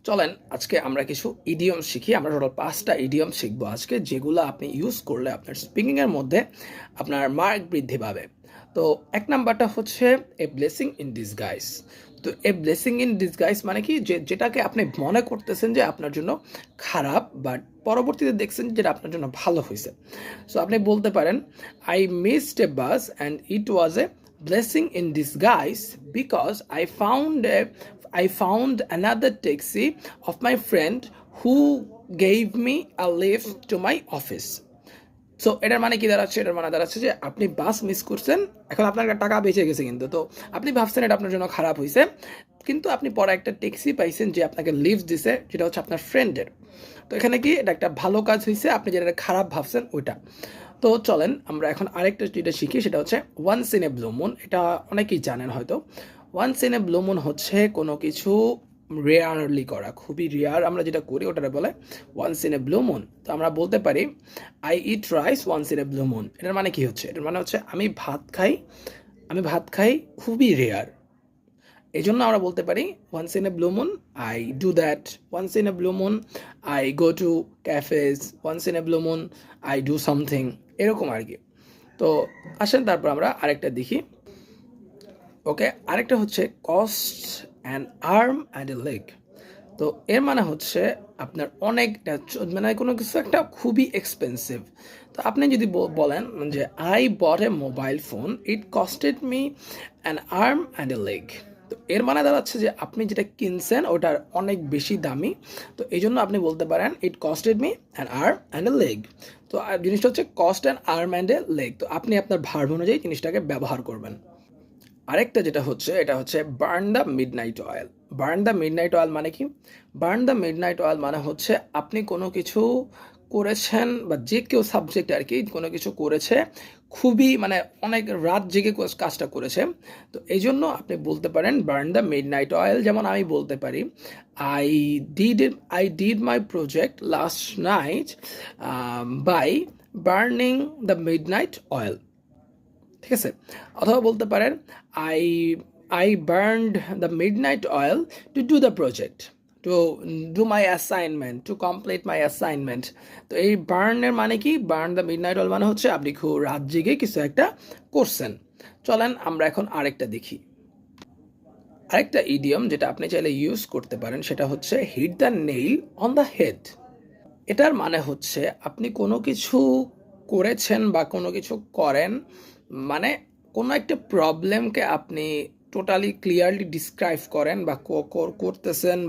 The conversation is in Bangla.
চলেন আজকে আমরা কিছু ইডিয়ম শিখি। আমরা টোটাল ৫টা ইডিয়ম শিখবো আজকে, যেগুলো আপনি ইউজ করলে আপনার স্পিকিংয়ের মধ্যে আপনার মার্ক বৃদ্ধি পাবে। তো ১ নাম্বারটা হচ্ছে এ ব্লেসিং ইন ডিসগাইজ। তো এ ব্লেসিং ইন ডিসগাইজ মানে কি, যেটাকে আপনি মনে করতেছেন যে আপনার জন্য খারাপ, বাট পরবর্তীতে দেখছেন যেটা আপনার জন্য ভালো হয়েছে। সো আপনি বলতে পারেন, I missed A bus and it was A blessing in disguise because I found another taxi of my friend who gave me a lift to my office. So এটার মানে কি দাঁড়াচ্ছে? এটার মানে দাঁড়াচ্ছে যে আপনি বাস মিস করছেন, এখন আপনার টাকা বেঁচে গেছে, কিন্তু তো আপনি ভাবছেন এটা আপনার জন্য খারাপ হয়েছে, কিন্তু আপনি পরে একটা ট্যাক্সি পাইছেন যে আপনাকে লিফট দিছে, যেটা হচ্ছে আপনার ফ্রেন্ডের। তো এখানে কি এটা একটা ভালো কাজ হয়েছে, আপনি যেটা খারাপ ভাবছেন ওইটা। তো চলেন আমরা এখন আরেকটা যেটা শিখি, সেটা হচ্ছে once in a blue moon. এটা অনেকেই জানেন হয়তো। Once in a blue moon হচ্ছে কোনো কিছু রেয়ারলি করা, খুবই রেয়ার আমরা যেটা করি ওটারে বলে once in a blue moon. তো আমরা বলতে পারি, I eat rice once in a blue moon. এটার মানে কি হচ্ছে? এটার মানে হচ্ছে আমি ভাত খাই খুবই রেয়ার। এই জন্য আমরা বলতে পারি once in a blue moon I do that, once in a blue moon I go to cafes, once in a blue moon I do something, এরকম আর কি। তো আসেন তারপর আমরা আরেকটা দেখি। ওকে, আরেকটা হচ্ছে cost an arm and a leg. তো এর মানে হচ্ছে আপনার অনেকটা মানে কোনো কিছু একটা খুবই এক্সপেন্সিভ। তো আপনি যদি বলেন যে I bought A mobile phone, it costed me an arm and a leg. তো এর মানে দাঁড়াচ্ছে যে আপনি যেটা কিনছেন ওটার অনেক বেশি দামি। তো এই জন্য আপনি বলতে পারেন it costed me an arm and a leg. তো জিনিসটা হচ্ছে cost an arm and a leg. তো আপনি আপনার ভার্ব অনুযায়ী জিনিসটাকে ব্যবহার করবেন। আরেকটা যেটা হচ্ছে, এটা হচ্ছে burn the midnight oil. Burn the midnight oil মানে কি? বার্ন দ্য মিডনাইট অয়েল মানে হচ্ছে আপনি কোনো কিছু করেছেন, বা যে কেউ সাবজেক্ট আর কি, কোনো কিছু করেছে খুবই মানে অনেক রাত জেগে কাজটা করেছে। তো এই জন্য আপনি বলতে পারেন বার্ন দ্য মিডনাইট অয়েল। যেমন আমি বলতে পারি, I did my project last night bye burning the midnight oil. ঠিক আছে? অথবা বলতে পারেন, I I burned the midnight oil to do the project, to do my assignment, to complete my assignment. তো এই বার্নের মানে কি? বার্ন দ্য মিডনাইট অয়েল মানে হচ্ছে আপনি খুব রাত জেগে কিছু একটা করছেন। চলেন আমরা এখন আরেকটা দেখি। আরেকটা ইডিয়ম যেটা আপনি চাইলে ইউজ করতে পারেন, সেটা হচ্ছে hit the nail on the head. এটার মানে হচ্ছে আপনি কোনো কিছু করেছেন বা কোনো কিছু করেন, মানে কোনো একটা প্রবলেমকে আপনি টোটালি ক্লিয়ারলি ডিসক্রাইব করেন বা করতেছেন।